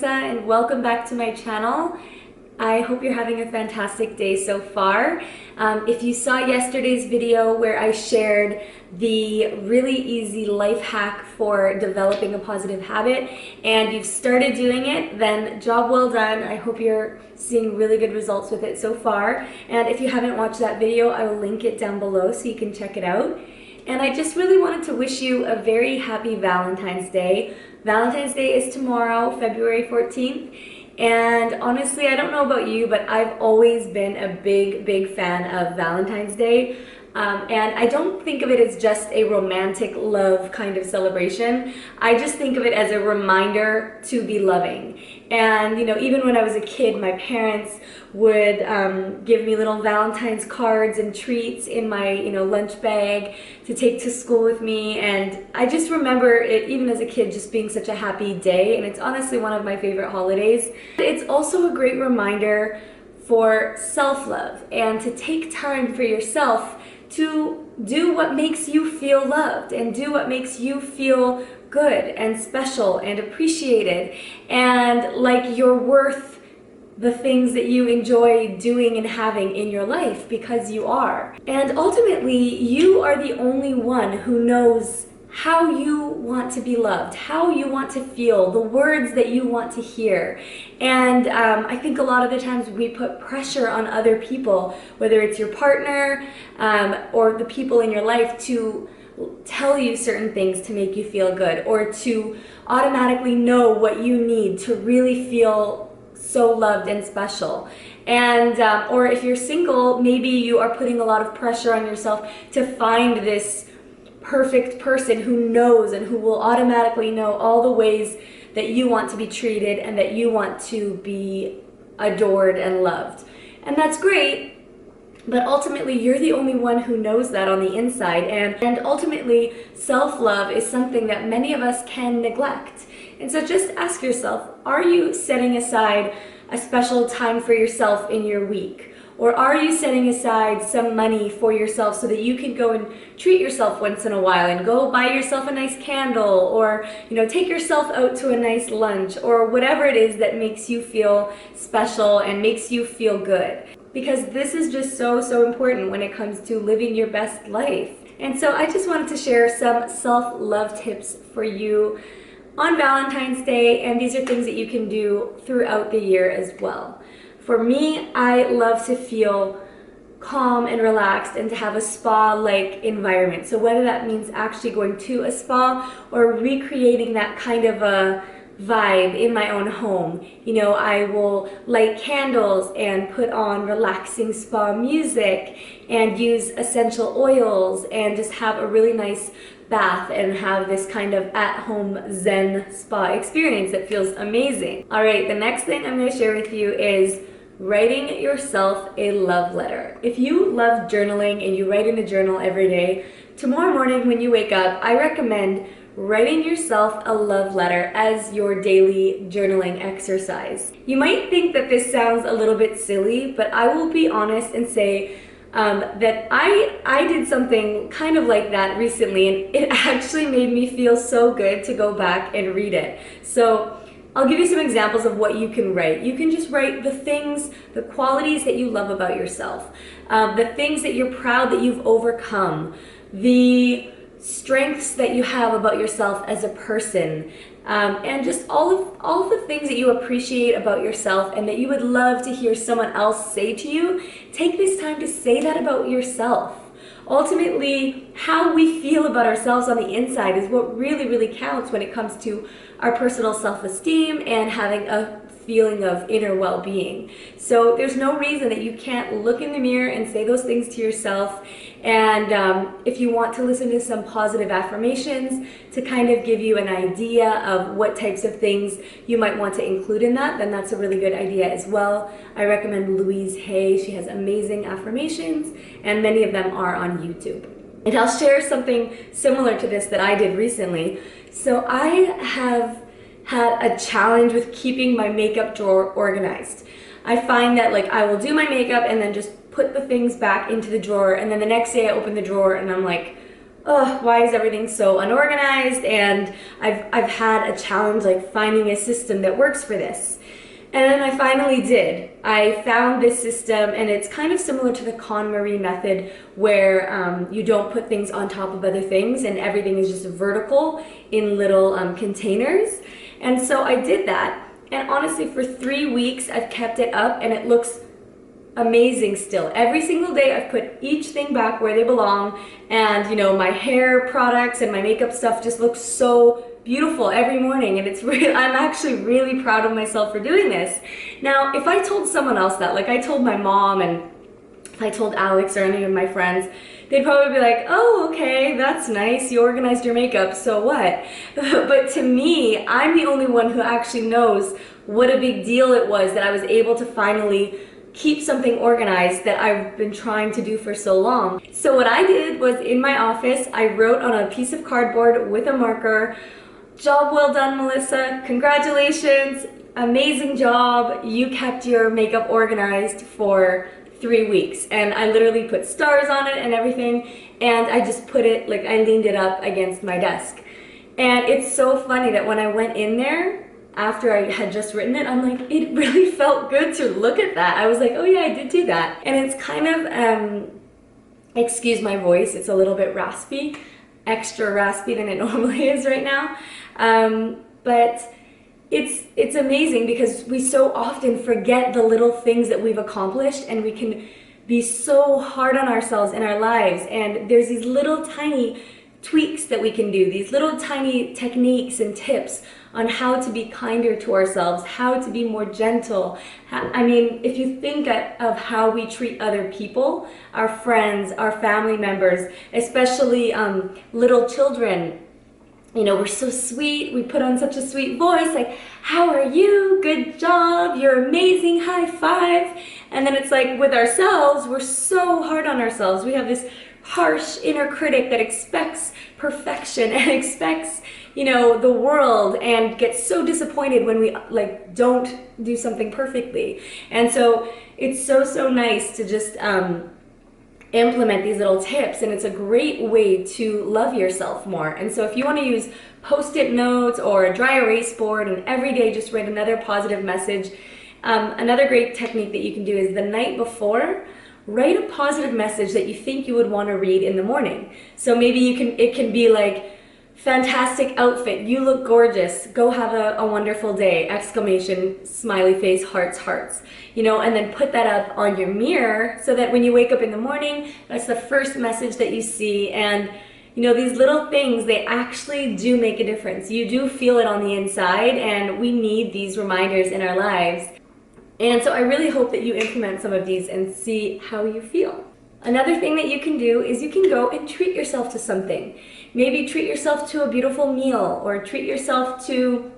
Melissa and welcome back to my channel. I hope you're having a fantastic day so far. If you saw yesterday's video where I shared the really easy life hack for developing a positive habit and you've started doing it, then job well done. I hope you're seeing really good results with it so far. And if you haven't watched that video, I will link it down below so you can check it out. And I just really wanted to wish you a very happy Valentine's Day. Valentine's Day is tomorrow, February 14th. And honestly, I don't know about you, but I've always been a big fan of Valentine's Day. And I don't think of it as just a romantic love kind of celebration. I just think of it as a reminder to be loving. And you know, even when I was a kid, my parents would give me little Valentine's cards and treats in my lunch bag to take to school with me. And I just remember it, even as a kid, just being such a happy day. And it's honestly one of my favorite holidays. It's also a great reminder for self-love and to take time for yourself to do what makes you feel loved and do what makes you feel good and special and appreciated and like you're worth the things that you enjoy doing and having in your life, because you are. And ultimately, you are the only one who knows how you want to be loved, how you want to feel, the words that you want to hear. And I think a lot of the times we put pressure on other people, whether it's your partner or the people in your life, to tell you certain things to make you feel good, or to automatically know what you need to really feel so loved and special. And or if you're single, maybe you are putting a lot of pressure on yourself to find this perfect person who knows and who will automatically know all the ways that you want to be treated and that you want to be adored and loved. And that's great, but ultimately you're the only one who knows that on the inside. And ultimately, self-love is something that many of us can neglect. And so just ask yourself, are you setting aside a special time for yourself in your week? Or are you setting aside some money for yourself so that you can go and treat yourself once in a while and go buy yourself a nice candle, or take yourself out to a nice lunch, or whatever it is that makes you feel special and makes you feel good? Because this is just so important when it comes to living your best life. And so I just wanted to share some self-love tips for you on Valentine's Day, and these are things that you can do throughout the year as well. For me, I love to feel calm and relaxed and to have a spa-like environment. So whether that means actually going to a spa or recreating that kind of a vibe in my own home. I will light candles and put on relaxing spa music and use essential oils and just have a really nice bath and have this kind of at-home Zen spa experience that feels amazing. All right, the next thing I'm going to share with you is writing yourself a love letter. If you love journaling and you write in a journal every day, tomorrow morning when you wake up, I recommend writing yourself a love letter as your daily journaling exercise. You might think that this sounds a little bit silly, but I will be honest and say that I did something kind of like that recently, and it actually made me feel so good to go back and read it. So I'll give you some examples of what you can write. You can just write the things, the qualities that you love about yourself, the things that you're proud that you've overcome, the strengths that you have about yourself as a person, and just all of the things that you appreciate about yourself and that you would love to hear someone else say to you. Take this time to say that about yourself. Ultimately, how we feel about ourselves on the inside is what really counts when it comes to our personal self-esteem and having a feeling of inner well-being. So there's no reason that you can't look in the mirror and say those things to yourself. And if you want to listen to some positive affirmations to kind of give you an idea of what types of things you might want to include in that, then that's a really good idea as well. I recommend Louise Hay. She has amazing affirmations, and many of them are on YouTube. And I'll share something similar to this that I did recently. So I have had a challenge with keeping my makeup drawer organized. I find that I will do my makeup and then just put the things back into the drawer, and then the next day I open the drawer and I'm like, oh, why is everything so unorganized? And I've had a challenge like finding a system that works for this. And then I finally did. I found this system, and it's kind of similar to the KonMari method, where you don't put things on top of other things and everything is just vertical in little containers. And so I did that. And honestly, for 3 weeks, I've kept it up and it looks amazing still. Every single day I've put each thing back where they belong, and you know, my hair products and my makeup stuff just looks so beautiful every morning, and it's real. I'm actually really proud of myself for doing this. Now, if I told someone else that, like I told my mom, and if I told Alex or any of my friends, they'd probably be like, oh, okay, that's nice, you organized your makeup, so what? But to me, I'm the only one who actually knows what a big deal it was that I was able to finally keep something organized that I've been trying to do for so long. So what I did was, in my office, I wrote on a piece of cardboard with a marker, "Job well done, Melissa. Congratulations. Amazing job. You kept your makeup organized for 3 weeks." And I literally put stars on it and everything. And I just put it, like I leaned it up against my desk. And it's so funny that when I went in there, after I had just written it, I'm like, it really felt good to look at that. I was like, oh yeah, I did do that. And it's kind of, excuse my voice, it's a little bit raspy, extra raspy than it normally is right now. But it's amazing because we so often forget the little things that we've accomplished, and we can be so hard on ourselves in our lives. And there's these little tiny tweaks that we can do, these little tiny techniques and tips on how to be kinder to ourselves, how to be more gentle. I mean, if you think of how we treat other people, our friends, our family members, especially little children, you know, we're so sweet, we put on such a sweet voice, like, how are you? Good job, you're amazing, high five. And then it's like with ourselves, we're so hard on ourselves. We have this harsh inner critic that expects perfection and expects, you know, the world, and gets so disappointed when we like don't do something perfectly. And so it's so nice to just implement these little tips, and it's a great way to love yourself more. And so if you want to use post-it notes or a dry erase board and every day just write another positive message, another great technique that you can do is the night before, write a positive message that you think you would want to read in the morning. So maybe it can be like, fantastic outfit, you look gorgeous, go have a wonderful day, exclamation, smiley face, hearts, hearts. You know, and then put that up on your mirror so that when you wake up in the morning, that's the first message that you see. And you know, these little things, they actually do make a difference. You do feel it on the inside, and we need these reminders in our lives. And so I really hope that you implement some of these and see how you feel. Another thing that you can do is you can go and treat yourself to something. Maybe treat yourself to a beautiful meal, or treat yourself to,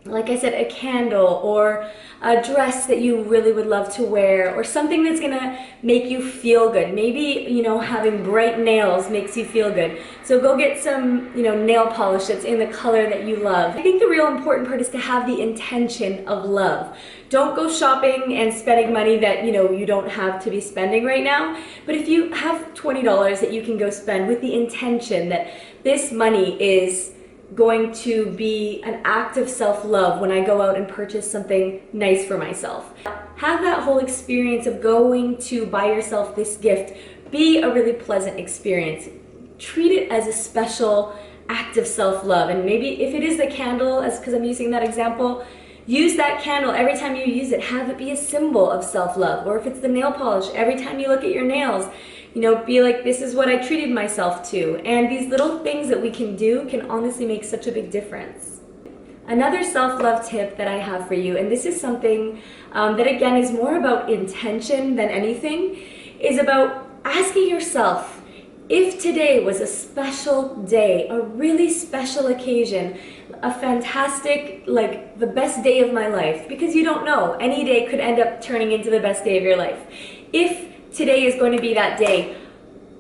like I said, a candle, or a dress that you really would love to wear, or something that's gonna make you feel good. Maybe, you know, having bright nails makes you feel good. So go get some, you know, nail polish that's in the color that you love. I think the real important part is to have the intention of love. Don't go shopping and spending money that, you know, you don't have to be spending right now. But if you have $20 that you can go spend with the intention that this money is going to be an act of self-love when I go out and purchase something nice for myself. Have that whole experience of going to buy yourself this gift be a really pleasant experience. Treat it as a special act of self-love. And maybe if it is the candle, as because I'm using that example, use that candle every time you use it. Have it be a symbol of self-love. Or if it's the nail polish, every time you look at your nails, you know, be like, this is what I treated myself to. And these little things that we can do can honestly make such a big difference. Another self-love tip that I have for you, and this is something that again is more about intention than anything, is about asking yourself, if today was a special day, a really special occasion, a fantastic, like the best day of my life, because you don't know, any day could end up turning into the best day of your life. If today is going to be that day,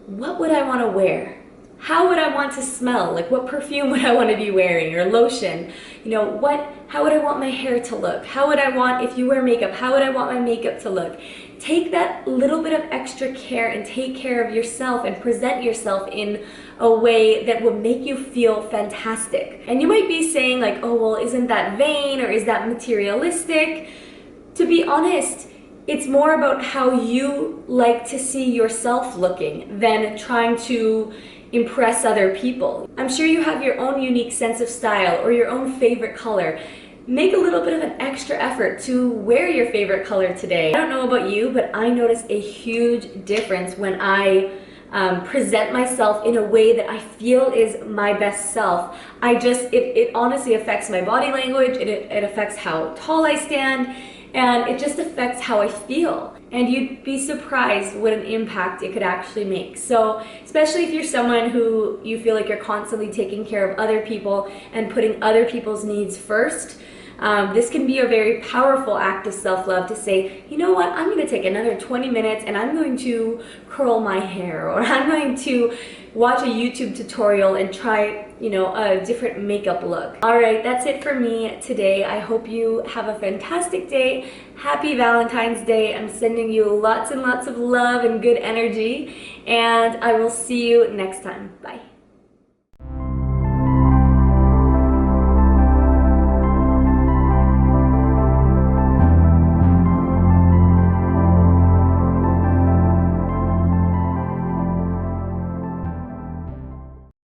what would I want to wear? How would I want to smell? Like, what perfume would I want to be wearing, or lotion? You know, what how would I want my hair to look? How would I want, if you wear makeup, how would I want my makeup to look? Take that little bit of extra care and take care of yourself and present yourself in a way that will make you feel fantastic. And you might be saying like, oh, well, isn't that vain or is that materialistic? To be honest, it's more about how you like to see yourself looking than trying to impress other people. I'm sure you have your own unique sense of style or your own favorite color. Make a little bit of an extra effort to wear your favorite color today. I don't know about you, but I notice a huge difference when I present myself in a way that I feel is my best self. It honestly affects my body language, it affects how tall I stand, and it just affects how I feel. And you'd be surprised what an impact it could actually make. So, especially if you're someone who you feel like you're constantly taking care of other people and putting other people's needs first, this can be a very powerful act of self-love to say, you know what, I'm going to take another 20 minutes and I'm going to curl my hair, or I'm going to watch a YouTube tutorial and try, a different makeup look. All right, that's it for me today. I hope you have a fantastic day. Happy Valentine's Day. I'm sending you lots and lots of love and good energy, and I will see you next time. Bye.